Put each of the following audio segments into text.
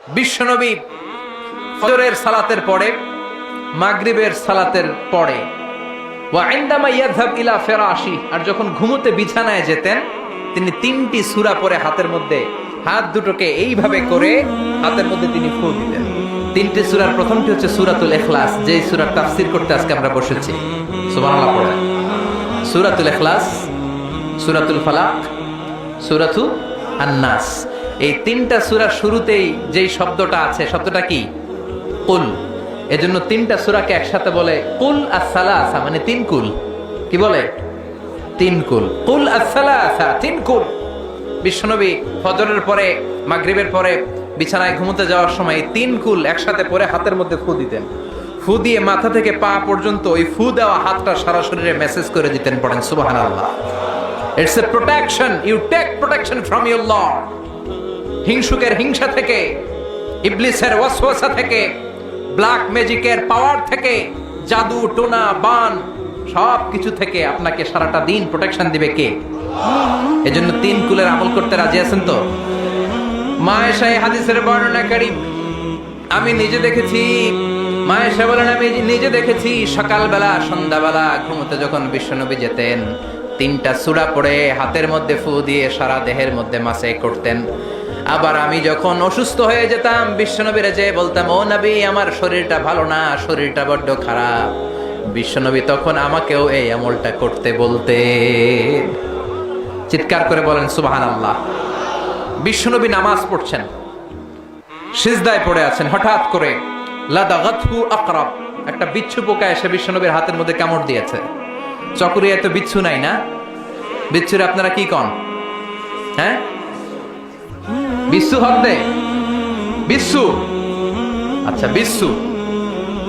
বিশ্বনবী ফজরের সালাতের পরে, মাগরিবের সালাতের পরে, ওয়া ইনদামা ইয়াযহাব ইলা ফিরাশি, আর যখন ঘুমোতে বিছানায় যেতেন তিনি তিনটি সূরা পড়ে হাতের মধ্যে হাত দুটোকে এইভাবে করে হাতের মধ্যে তিনি ফু দিতেন। তিনটি সূরার প্রথমটি হচ্ছে সূরাতুল ইখলাস, যেই সূরার তাফসীর করতে আজকে আমরা বসেছি। সুবহানাল্লাহ পড়েন। সূরাতুল ইখলাস, সূরাতুল ফালাক, সূরাতু আন-নাস। এই তিনটা সূরার শুরুতেই যেই শব্দটা আছে, শব্দটা কি? কুল। এজন্য তিনটা সূরাকে একসাথে বলে কুল আস-সালাসা, মানে তিন কুল। কি বলে? তিন কুল। কুল আস-সালাসা, তিন কুল। বিশ্বনবী ফজরের পরে, মাগরিবের পরে বিছানায় ঘুমোতে যাওয়ার সময় এই তিন কুল একসাথে পরে হাতের মধ্যে ফু দিতেন। ফু দিয়ে মাথা থেকে পা পর্যন্ত ওই ফু দেওয়া হাতটা সারা শরীরে মেসেজ করে দিতেন। পড়েন সুবহানাল্লাহ। It's a protection, you take protection from your lord. হিংসুকের হিংসা থেকে, ইবলিসের ওয়াসওয়াসা থেকে, ব্ল্যাক ম্যাজিকের পাওয়ার থেকে, জাদু টোনা বান সব কিছু থেকে আপনাকে সারাটা দিন প্রোটেকশন দিবে কে? এজন্য তিন কুলের আমল করতে রাজি আছেন তো? মা আয়েশা এই হাদিসের বর্ণনাকারী, আমি নিজে দেখেছি, মা আয়েশা বলেন আমি নিজে দেখেছি সকালবেলা সন্ধ্যাবেলা ঘুমোতে যখন বিশ্বনবী যেতেন তিনটা সূরা পড়ে হাতের মধ্যে ফু দিয়ে সারা দেহের মধ্যে মাসে করতেন। আবার আমি যখন অসুস্থ হয়ে যেতাম বিশ্বনবীরে যেয়ে বলতাম, ও নবী আমার শরীরটা ভালো না, শরীরটা বড্ড খারাপ। বিশ্বনবী তখন আমাকেও এই আমলটা করতে বলতেন। চিৎকার করে বলেন সুবহানাল্লাহ। বিশ্বনবী নামাজ পড়ছেন, সিজদায় পড়ে আছেন, হঠাৎ করে লাদাগাতহু আকরাব, একটা বিচ্ছু পোকা এসে বিশ্বনবীর হাতের মধ্যে কামড় দিয়েছে। চকরিয়ায় তো বিচ্ছু নাই না? বিচ্ছুরে আপনারা কি কন? হ্যাঁ, বিচ্ছু হতে বিচ্ছু, আচ্ছা বিচ্ছু।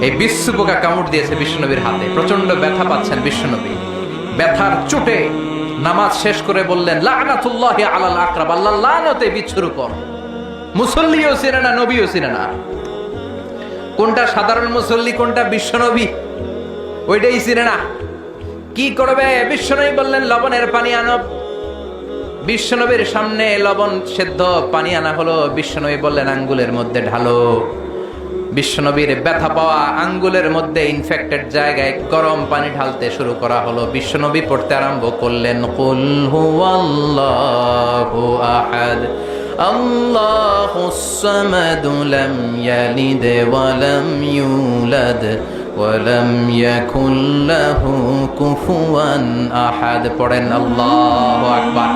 এই বিচ্ছু পোকা কামড় দিয়েছে বিশ্বনবীর হাতে, প্রচন্ড ব্যথা পাচ্ছেন বিশ্বনবী। ব্যথার চোটে নামাজ শেষ করে বললেন, লানাতুল্লাহি আলাল আকরাব, আল্লাহর লানত এই বিচ্ছুর উপর। মুসল্লিও চিনে না, নবীও চিনে না। কোনটা সাধারণ মুসল্লি, কোনটা বিশ্বনবী, ওইটাই চিনে না। কি করবে? বিশ্বনবী বললেন, লবণের পানি আনো। বিশ্বনবীর সামনে লবণ সেদ্ধ পানি আনা হলো। বিশ্বনবী বললেন, আঙ্গুলের মধ্যে ঢালো। বিশ্বনবীর ব্যথা পাওয়া আঙ্গুলের মধ্যে ইনফেক্টেড জায়গায় গরম পানি ঢালতে শুরু করা হলো। বিশ্বনবী পড়তে আরম্ভ করলেন, কুল হুয়াল্লাহু আহাদ আল্লাহুস সামাদ লাম ইয়ালিদ ওয়া লাম ইউলাদ ওয়া লাম ইয়াকুল লাহু কুফুয়ান আহাদ। পড়েন আল্লাহু আকবার।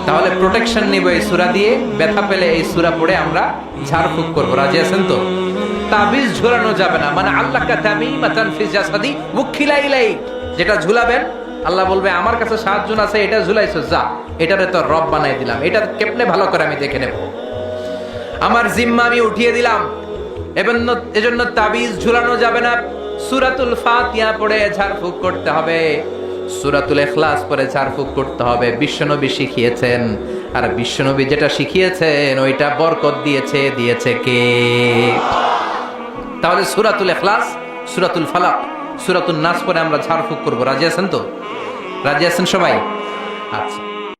তাহলে প্রোটেকশন নিব এই সূরা দিয়ে। ব্যথা পেলে এই সূরা পড়ে আমরা ঝাড়ফুঁক করব। রাজি আছেন তো? তাবিজ ঝুলানো যাবে না। মানে আল্লাহ কা তামিমাতান ফি জাসাদি ওয়াখিলা ইলাই, যেটা ঝুলাবেন আল্লাহ বলবে আমার কাছে 7 জন আছে, এটা ঝুলাইছো, যা এটারে তো রব বানাই দিলাম, এটা কেমনে ভালো করে আমি দেখে নেব, আমার জিম্মা আমি উঠিয়ে দিলাম। এজন্য তাবিজ ঝুলানো যাবে না। সূরাতুল ফাতিহা পড়ে ঝাড়ফুঁক করতে হবে, সূরাতুল ইখলাস পড়ে ঝাড়ফুঁক করতে হবে। বিশ্বনবী শিখিয়েছেন, আর বিশ্বনবী যেটা শিখিয়েছেন ওইটা বরকত দিয়েছে কে? তাহলে সূরাতুল ইখলাস, সূরাতুল ফালাক, সূরাতুন নাস পড়ে আমরা ঝাড়ফুঁক করব। রাজি আছেন তো? রাজি আছেন সবাই? আচ্ছা।